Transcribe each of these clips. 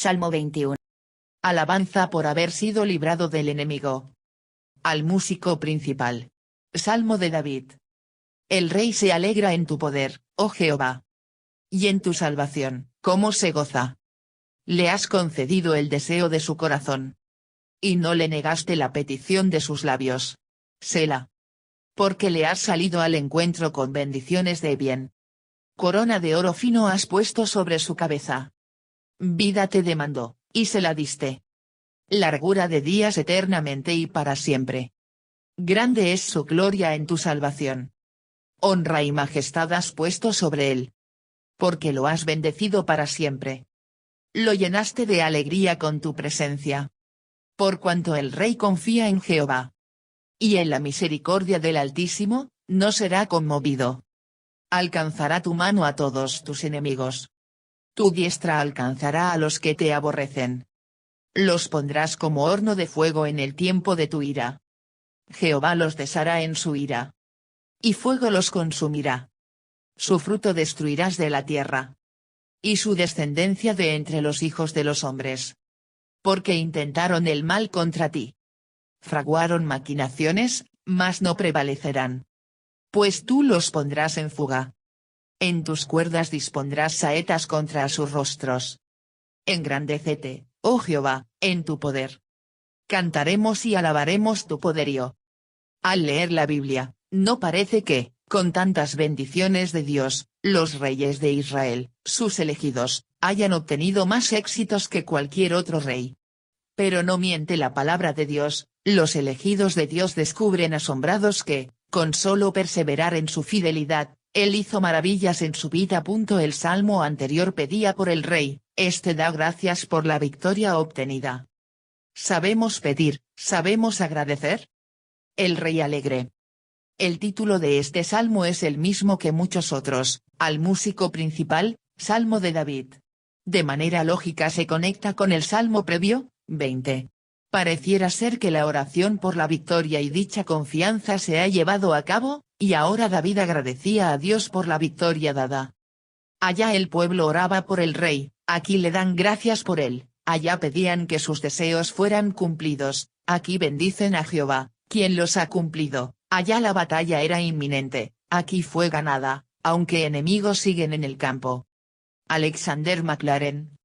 Salmo 21. Alabanza por haber sido librado del enemigo. Al músico principal. Salmo de David. El rey se alegra en tu poder, oh Jehová. Y en tu salvación, ¿cómo se goza? Le has concedido el deseo de su corazón. Y no le negaste la petición de sus labios. Selah. Porque le has salido al encuentro con bendiciones de bien. Corona de oro fino has puesto sobre su cabeza. Vida te demandó, y se la diste. Largura de días eternamente y para siempre. Grande es su gloria en tu salvación. Honra y majestad has puesto sobre él. Porque lo has bendecido para siempre. Lo llenaste de alegría con tu presencia. Por cuanto el rey confía en Jehová. Y en la misericordia del Altísimo, no será conmovido. Alcanzará tu mano a todos tus enemigos. Tu diestra alcanzará a los que te aborrecen. Los pondrás como horno de fuego en el tiempo de tu ira. Jehová los deshará en su ira. Y fuego los consumirá. Su fruto destruirás de la tierra. Y su descendencia de entre los hijos de los hombres. Porque intentaron el mal contra ti. Fraguaron maquinaciones, mas no prevalecerán. Pues tú los pondrás en fuga. En tus cuerdas dispondrás saetas contra sus rostros. Engrandécete, oh Jehová, en tu poder. Cantaremos y alabaremos tu poderío. Al leer la Biblia, no parece que, con tantas bendiciones de Dios, los reyes de Israel, sus elegidos, hayan obtenido más éxitos que cualquier otro rey. Pero no miente la palabra de Dios, los elegidos de Dios descubren asombrados que, con solo perseverar en su fidelidad, Él hizo maravillas en su vida. El salmo anterior pedía por el rey, este da gracias por la victoria obtenida. ¿Sabemos pedir, sabemos agradecer? El rey alegre. El título de este salmo es el mismo que muchos otros, al músico principal, Salmo de David. De manera lógica se conecta con el salmo previo, 20. Pareciera ser que la oración por la victoria y dicha confianza se ha llevado a cabo, y ahora David agradecía a Dios por la victoria dada. Allá el pueblo oraba por el rey, aquí le dan gracias por él, allá pedían que sus deseos fueran cumplidos, aquí bendicen a Jehová, quien los ha cumplido, allá la batalla era inminente, aquí fue ganada, aunque enemigos siguen en el campo. Alexander Maclaren.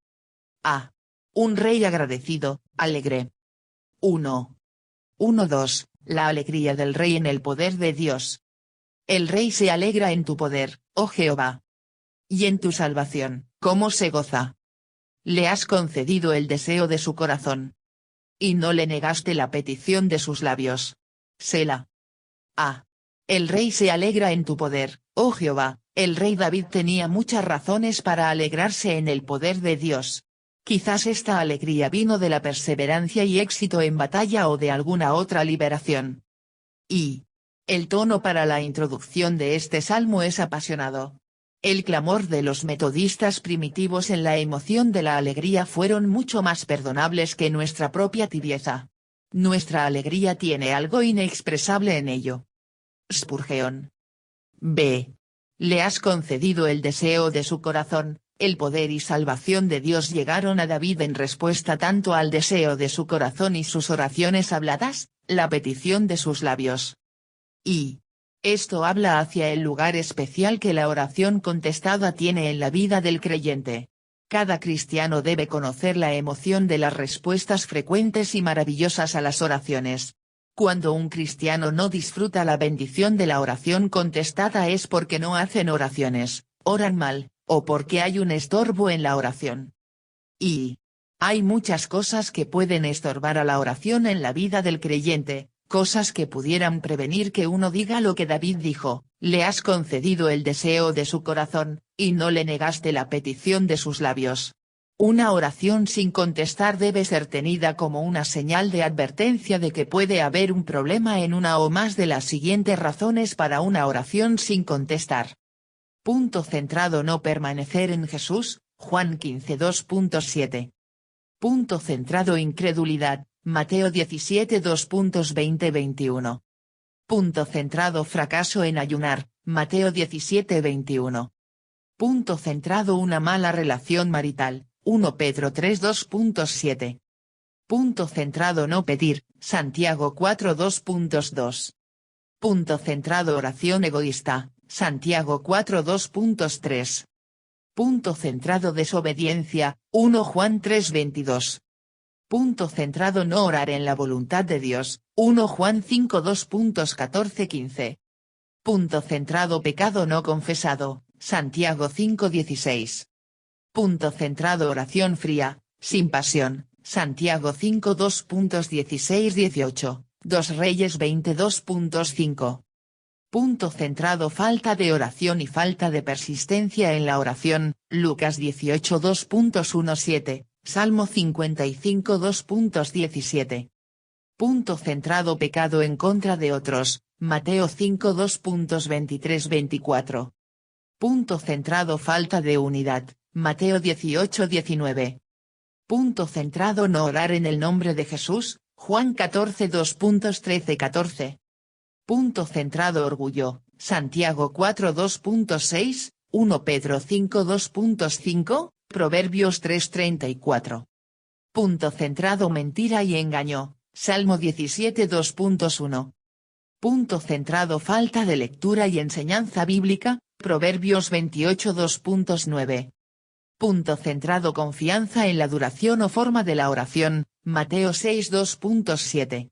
A. Un rey agradecido, alegre. 1:2. La alegría del rey en el poder de Dios. El rey se alegra en tu poder, oh Jehová. Y en tu salvación, ¿cómo se goza? Le has concedido el deseo de su corazón. Y no le negaste la petición de sus labios. Selah. A. El rey se alegra en tu poder, oh Jehová. El rey David tenía muchas razones para alegrarse en el poder de Dios. Quizás esta alegría vino de la perseverancia y éxito en batalla o de alguna otra liberación. Y el tono para la introducción de este salmo es apasionado. El clamor de los metodistas primitivos en la emoción de la alegría fueron mucho más perdonables que nuestra propia tibieza. Nuestra alegría tiene algo inexpresable en ello. Spurgeon. B. Le has concedido el deseo de su corazón. El poder y salvación de Dios llegaron a David en respuesta tanto al deseo de su corazón y sus oraciones habladas, la petición de sus labios. Y esto habla hacia el lugar especial que la oración contestada tiene en la vida del creyente. Cada cristiano debe conocer la emoción de las respuestas frecuentes y maravillosas a las oraciones. Cuando un cristiano no disfruta la bendición de la oración contestada es porque no hacen oraciones, oran mal, o porque hay un estorbo en la oración. Y hay muchas cosas que pueden estorbar a la oración en la vida del creyente, cosas que pudieran prevenir que uno diga lo que David dijo, le has concedido el deseo de su corazón, y no le negaste la petición de sus labios. Una oración sin contestar debe ser tenida como una señal de advertencia de que puede haber un problema en una o más de las siguientes razones para una oración sin contestar. Punto centrado: no permanecer en Jesús, Juan 15:2.7. Punto centrado: incredulidad, Mateo 17:2.20-21. Punto centrado: fracaso en ayunar, Mateo 17:21. Punto centrado: una mala relación marital, 1 Pedro 3 2.7. Punto centrado no pedir, Santiago 4 2.2. Punto centrado oración egoísta, Santiago 4 2.3. Punto centrado desobediencia, 1 Juan 3 22. Punto centrado no orar en la voluntad de Dios, 1 Juan 5 2.14 15. Punto centrado pecado no confesado, Santiago 5 16. Punto centrado oración fría, sin pasión, Santiago 5 2.16 18, 2 Reyes 22.5. Punto centrado falta de oración y falta de persistencia en la oración, Lucas 18 2.17, Salmo 55 2.17. Punto centrado pecado en contra de otros, Mateo 5 2.23 24. Punto centrado falta de unidad, Mateo 18 19. Punto centrado no orar en el nombre de Jesús, Juan 14 2.13 14. Punto centrado orgullo, Santiago 4 2.6, 1 Pedro 5 2.5, Proverbios 3:34. Punto centrado mentira y engaño, Salmo 17 2.1. Punto centrado falta de lectura y enseñanza bíblica, Proverbios 28 2.9. Punto centrado confianza en la duración o forma de la oración, Mateo 6 2.7.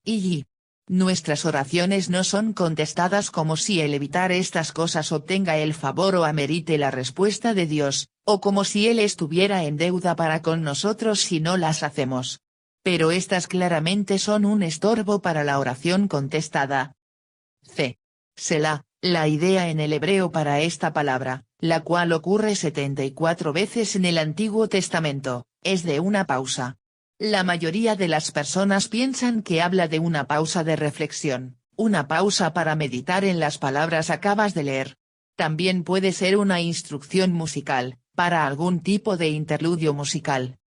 Y nuestras oraciones no son contestadas como si el evitar estas cosas obtenga el favor o amerite la respuesta de Dios, o como si Él estuviera en deuda para con nosotros si no las hacemos. Pero estas claramente son un estorbo para la oración contestada. C. Selah, la idea en el hebreo para esta palabra, la cual ocurre 74 veces en el Antiguo Testamento, es de una pausa. La mayoría de las personas piensan que habla de una pausa de reflexión, una pausa para meditar en las palabras acabas de leer. También puede ser una instrucción musical, para algún tipo de interludio musical.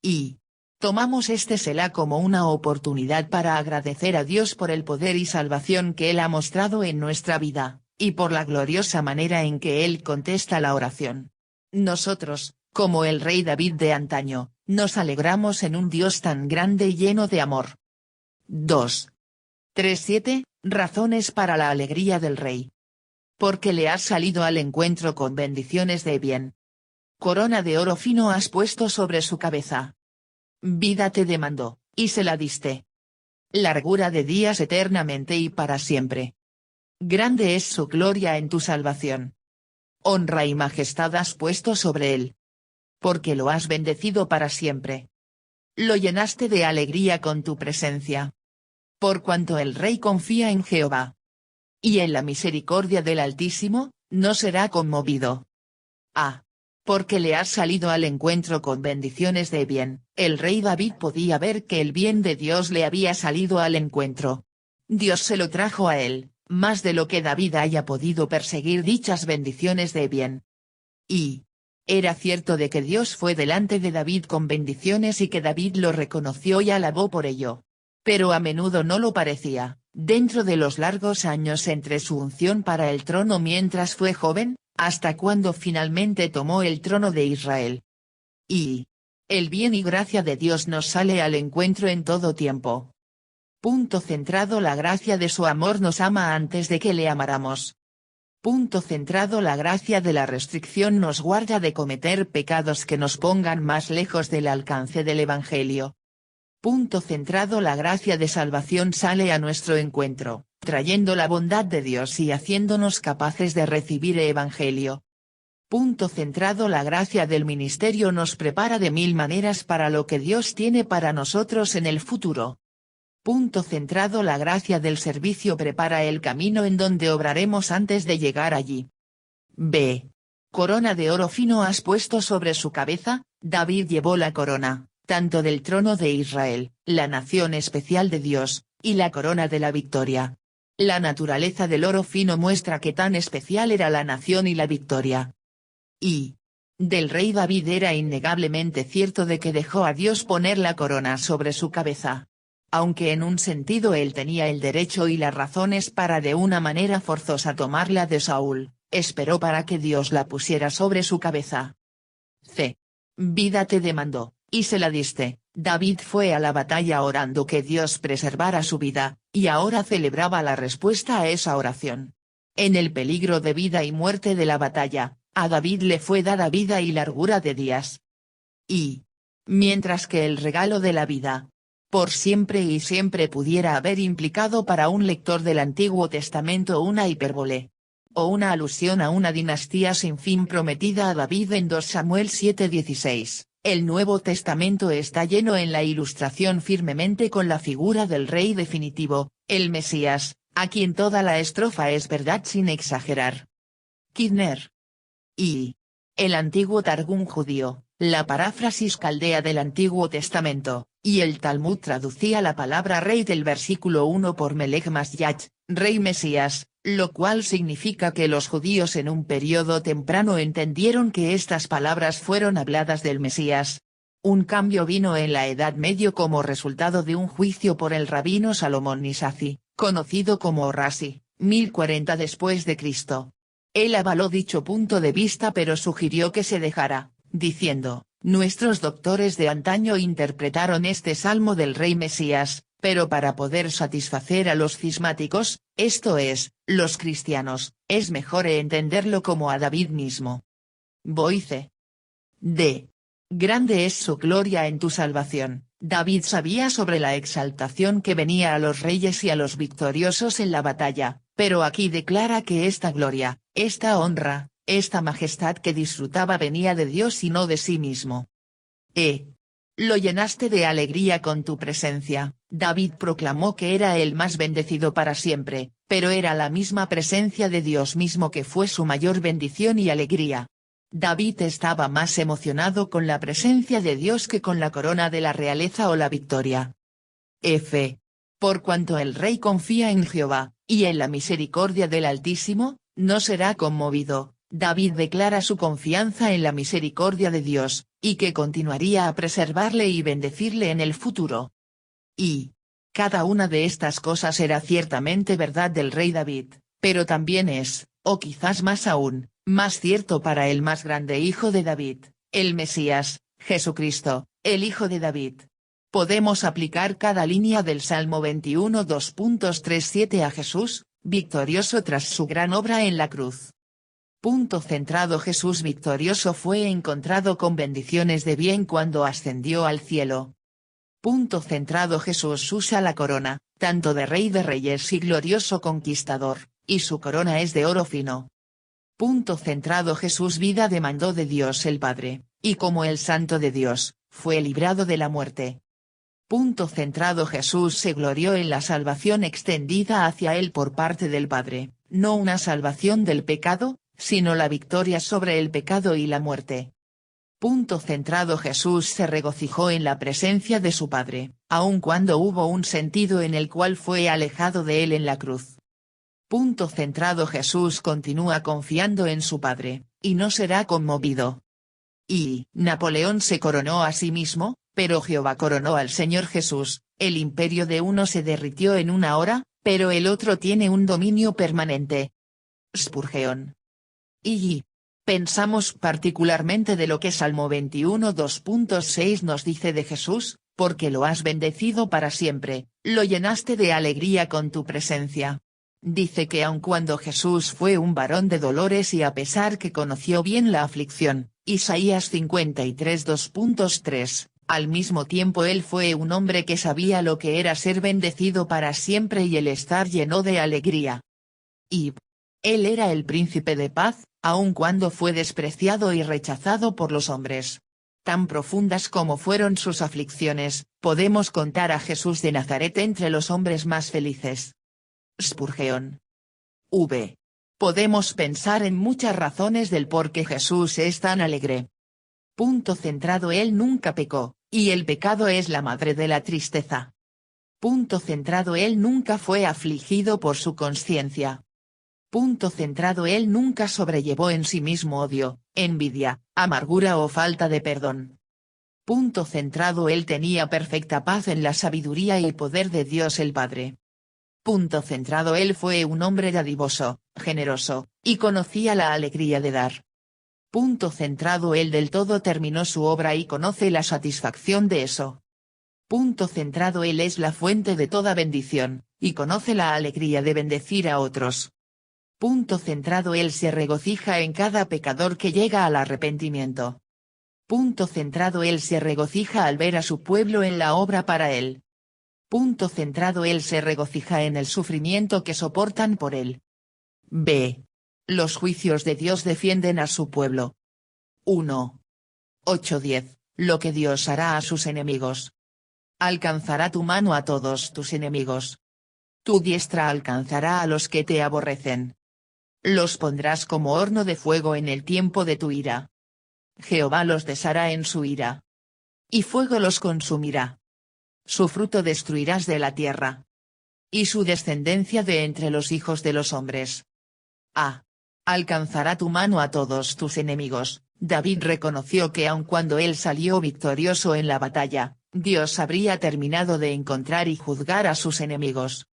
Y tomamos este Selah como una oportunidad para agradecer a Dios por el poder y salvación que Él ha mostrado en nuestra vida, y por la gloriosa manera en que Él contesta la oración. Nosotros, como el rey David de antaño, nos alegramos en un Dios tan grande y lleno de amor. 2. 3.7, razones para la alegría del rey. Porque le has salido al encuentro con bendiciones de bien. Corona de oro fino has puesto sobre su cabeza. Vida te demandó, y se la diste. Largura de días eternamente y para siempre. Grande es su gloria en tu salvación. Honra y majestad has puesto sobre él. Porque lo has bendecido para siempre. Lo llenaste de alegría con tu presencia. Por cuanto el rey confía en Jehová. Y en la misericordia del Altísimo, no será conmovido. A. Porque le has salido al encuentro con bendiciones de bien, el rey David podía ver que el bien de Dios le había salido al encuentro. Dios se lo trajo a él, más de lo que David haya podido perseguir dichas bendiciones de bien. Y era cierto de que Dios fue delante de David con bendiciones y que David lo reconoció y alabó por ello. Pero a menudo no lo parecía, dentro de los largos años entre su unción para el trono mientras fue joven, hasta cuando finalmente tomó el trono de Israel. Y el bien y gracia de Dios nos sale al encuentro en todo tiempo. Punto centrado la gracia de su amor nos ama antes de que le amáramos. Punto centrado la gracia de la restricción nos guarda de cometer pecados que nos pongan más lejos del alcance del Evangelio. Punto centrado la gracia de salvación sale a nuestro encuentro, trayendo la bondad de Dios y haciéndonos capaces de recibir el Evangelio. Punto centrado la gracia del ministerio nos prepara de mil maneras para lo que Dios tiene para nosotros en el futuro. Punto centrado la gracia del servicio prepara el camino en donde obraremos antes de llegar allí. B. Corona de oro fino has puesto sobre su cabeza, David llevó la corona, tanto del trono de Israel, la nación especial de Dios, y la corona de la victoria. La naturaleza del oro fino muestra que tan especial era la nación y la victoria. Y del rey David era innegablemente cierto de que dejó a Dios poner la corona sobre su cabeza. Aunque en un sentido él tenía el derecho y las razones para de una manera forzosa tomarla de Saúl, esperó para que Dios la pusiera sobre su cabeza. C. Vida te demandó, y se la diste. David fue a la batalla orando que Dios preservara su vida, y ahora celebraba la respuesta a esa oración. En el peligro de vida y muerte de la batalla, a David le fue dada vida y largura de días. Y, mientras que el regalo de la vida, por siempre y siempre pudiera haber implicado para un lector del Antiguo Testamento una hipérbole, o una alusión a una dinastía sin fin prometida a David en 2 Samuel 7:16, el Nuevo Testamento está lleno en la ilustración firmemente con la figura del rey definitivo, el Mesías, a quien toda la estrofa es verdad sin exagerar. Kidner. Y. El antiguo Targum judío, la paráfrasis caldea del Antiguo Testamento, y el Talmud traducía la palabra rey del versículo 1 por Melech Mashiach, rey Mesías, lo cual significa que los judíos en un periodo temprano entendieron que estas palabras fueron habladas del Mesías. Un cambio vino en la Edad Medio como resultado de un juicio por el rabino Salomón Nisazi, conocido como Rashi, 1040 después de Cristo. Él avaló dicho punto de vista pero sugirió que se dejara, diciendo, nuestros doctores de antaño interpretaron este salmo del rey Mesías, pero para poder satisfacer a los cismáticos, esto es, los cristianos, es mejor entenderlo como a David mismo. Boice. D. Grande es su gloria en tu salvación. David sabía sobre la exaltación que venía a los reyes y a los victoriosos en la batalla, pero aquí declara que esta gloria, esta honra, esta majestad que disfrutaba venía de Dios y no de sí mismo. Lo llenaste de alegría con tu presencia. David proclamó que era el más bendecido para siempre, pero era la misma presencia de Dios mismo que fue su mayor bendición y alegría. David estaba más emocionado con la presencia de Dios que con la corona de la realeza o la victoria. Por cuanto el rey confía en Jehová, y en la misericordia del Altísimo, no será conmovido. David declara su confianza en la misericordia de Dios, y que continuaría a preservarle y bendecirle en el futuro. Y cada una de estas cosas era ciertamente verdad del rey David, pero también es, o quizás más aún, más cierto para el más grande hijo de David, el Mesías, Jesucristo, el hijo de David. Podemos aplicar cada línea del Salmo 21 2.37 a Jesús, victorioso tras su gran obra en la cruz. Punto centrado. Jesús victorioso fue encontrado con bendiciones de bien cuando ascendió al cielo. Punto centrado. Jesús usa la corona, tanto de Rey de Reyes y glorioso conquistador, y su corona es de oro fino. Punto centrado. Jesús vida demandó de Dios el Padre, y como el Santo de Dios, fue librado de la muerte. Punto centrado. Jesús se glorió en la salvación extendida hacia él por parte del Padre, no una salvación del pecado, sino la victoria sobre el pecado y la muerte. Punto centrado. Jesús se regocijó en la presencia de su Padre, aun cuando hubo un sentido en el cual fue alejado de él en la cruz. Punto centrado. Jesús continúa confiando en su Padre, y no será conmovido. Y Napoleón se coronó a sí mismo, pero Jehová coronó al Señor Jesús. El imperio de uno se derritió en una hora, pero el otro tiene un dominio permanente. Spurgeon. Y pensamos particularmente de lo que Salmo 21 2.6 nos dice de Jesús, porque lo has bendecido para siempre, lo llenaste de alegría con tu presencia. Dice que aun cuando Jesús fue un varón de dolores y a pesar que conoció bien la aflicción, Isaías 53 2.3, al mismo tiempo él fue un hombre que sabía lo que era ser bendecido para siempre y el estar lleno de alegría. Y él era el príncipe de paz, aun cuando fue despreciado y rechazado por los hombres. Tan profundas como fueron sus aflicciones, podemos contar a Jesús de Nazaret entre los hombres más felices. Spurgeon. Podemos pensar en muchas razones del por qué Jesús es tan alegre. Punto centrado. Él nunca pecó, y el pecado es la madre de la tristeza. Punto centrado. Él nunca fue afligido por su conciencia. Punto centrado. Él nunca sobrellevó en sí mismo odio, envidia, amargura o falta de perdón. Punto centrado. Él tenía perfecta paz en la sabiduría y poder de Dios el Padre. Punto centrado. Él fue un hombre dadivoso, generoso, y conocía la alegría de dar. Punto centrado. Él del todo terminó su obra y conoce la satisfacción de eso. Punto centrado. Él es la fuente de toda bendición, y conoce la alegría de bendecir a otros. Punto centrado. Él se regocija en cada pecador que llega al arrepentimiento. Punto centrado. Él se regocija al ver a su pueblo en la obra para él. Punto centrado. Él se regocija en el sufrimiento que soportan por él. B. Los juicios de Dios defienden a su pueblo. 1. 8:10. Lo que Dios hará a sus enemigos. Alcanzará tu mano a todos tus enemigos. Tu diestra alcanzará a los que te aborrecen. Los pondrás como horno de fuego en el tiempo de tu ira. Jehová los deshará en su ira. Y fuego los consumirá. Su fruto destruirás de la tierra. Y su descendencia de entre los hijos de los hombres. A. Alcanzará tu mano a todos tus enemigos. David reconoció que aun cuando él salió victorioso en la batalla, Dios habría terminado de encontrar y juzgar a sus enemigos.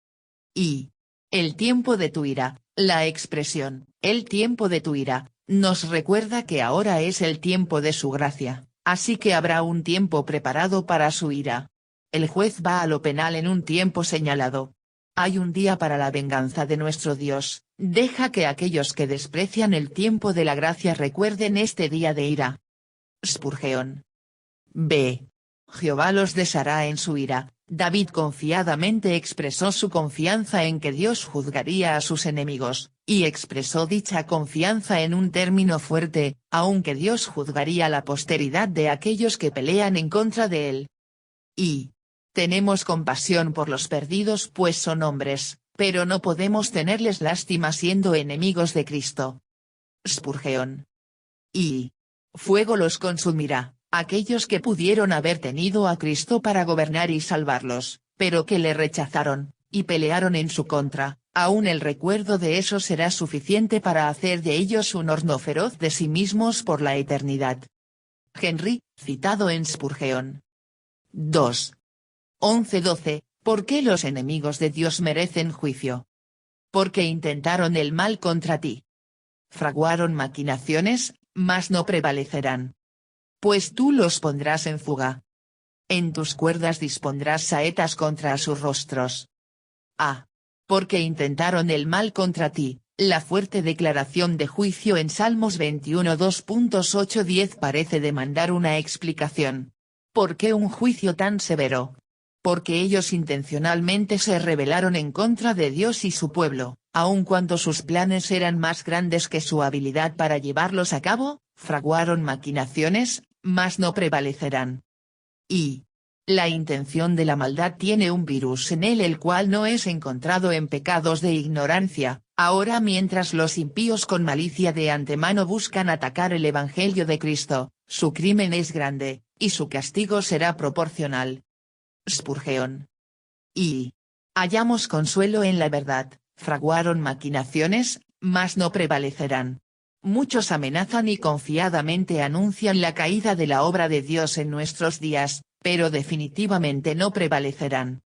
Y. El tiempo de tu ira, la expresión, el tiempo de tu ira, nos recuerda que ahora es el tiempo de su gracia, así que habrá un tiempo preparado para su ira. El juez va a lo penal en un tiempo señalado. Hay un día para la venganza de nuestro Dios, deja que aquellos que desprecian el tiempo de la gracia recuerden este día de ira. Spurgeon. B. Jehová los deshará en su ira. David confiadamente expresó su confianza en que Dios juzgaría a sus enemigos, y expresó dicha confianza en un término fuerte, aunque Dios juzgaría la posteridad de aquellos que pelean en contra de él. Y. Tenemos compasión por los perdidos pues son hombres, pero no podemos tenerles lástima siendo enemigos de Cristo. Spurgeon. Y. Fuego los consumirá. Aquellos que pudieron haber tenido a Cristo para gobernar y salvarlos, pero que le rechazaron, y pelearon en su contra, aún el recuerdo de eso será suficiente para hacer de ellos un horno feroz de sí mismos por la eternidad. Henry, citado en Spurgeon. 2. 11:12. ¿Por qué los enemigos de Dios merecen juicio? Porque intentaron el mal contra ti. Fraguaron maquinaciones, mas no prevalecerán. Pues tú los pondrás en fuga. En tus cuerdas dispondrás saetas contra sus rostros. A. Porque intentaron el mal contra ti, la fuerte declaración de juicio en Salmos 21 2.8-10 parece demandar una explicación. ¿Por qué un juicio tan severo? Porque ellos intencionalmente se rebelaron en contra de Dios y su pueblo, aun cuando sus planes eran más grandes que su habilidad para llevarlos a cabo, fraguaron maquinaciones, mas no prevalecerán. Y. La intención de la maldad tiene un virus en él el cual no es encontrado en pecados de ignorancia, ahora mientras los impíos con malicia de antemano buscan atacar el Evangelio de Cristo, su crimen es grande, y su castigo será proporcional. Spurgeon. Y. Hallamos consuelo en la verdad, fraguaron maquinaciones, mas no prevalecerán. Muchos amenazan y confiadamente anuncian la caída de la obra de Dios en nuestros días, pero definitivamente no prevalecerán.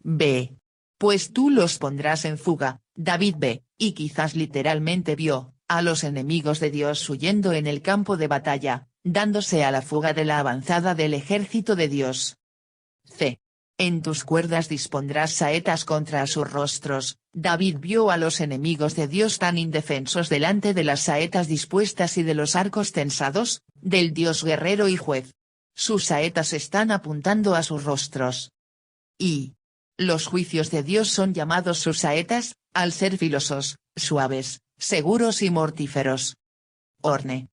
B. Pues tú los pondrás en fuga. David B., y quizás literalmente vio, a los enemigos de Dios huyendo en el campo de batalla, dándose a la fuga de la avanzada del ejército de Dios. C. En tus cuerdas dispondrás saetas contra sus rostros. David vio a los enemigos de Dios tan indefensos delante de las saetas dispuestas y de los arcos tensados, del Dios guerrero y juez. Sus saetas están apuntando a sus rostros. Y. Los juicios de Dios son llamados sus saetas, al ser filosos, suaves, seguros y mortíferos. Orne.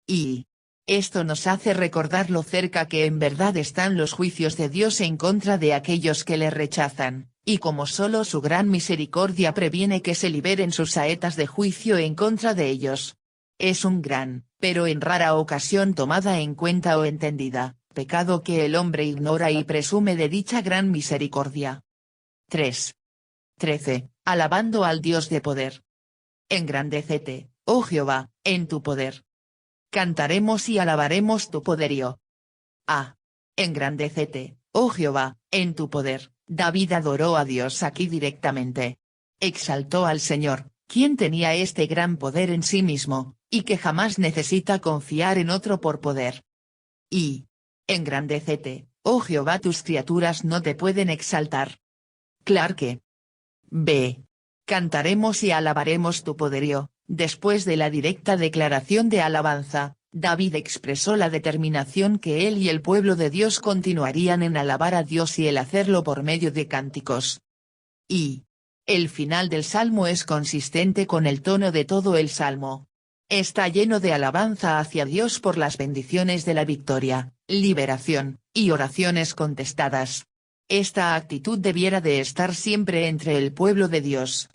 Y. Esto nos hace recordar lo cerca que en verdad están los juicios de Dios en contra de aquellos que le rechazan, y como solo su gran misericordia previene que se liberen sus saetas de juicio en contra de ellos. Es un gran, pero en rara ocasión tomada en cuenta o entendida, pecado que el hombre ignora y presume de dicha gran misericordia. 3. 13. Alabando al Dios de poder. Engrandécete, oh Jehová, en tu poder. Cantaremos y alabaremos tu poderío. A. Engrandécete, oh Jehová, en tu poder. David adoró a Dios aquí directamente. Exaltó al Señor, quien tenía este gran poder en sí mismo, y que jamás necesita confiar en otro por poder. Y. Engrandécete, oh Jehová, tus criaturas no te pueden exaltar. Clarke. B. Cantaremos y alabaremos tu poderío. Después de la directa declaración de alabanza, David expresó la determinación que él y el pueblo de Dios continuarían en alabar a Dios y el hacerlo por medio de cánticos. Y. El final del salmo es consistente con el tono de todo el salmo. Está lleno de alabanza hacia Dios por las bendiciones de la victoria, liberación, y oraciones contestadas. Esta actitud debiera de estar siempre entre el pueblo de Dios.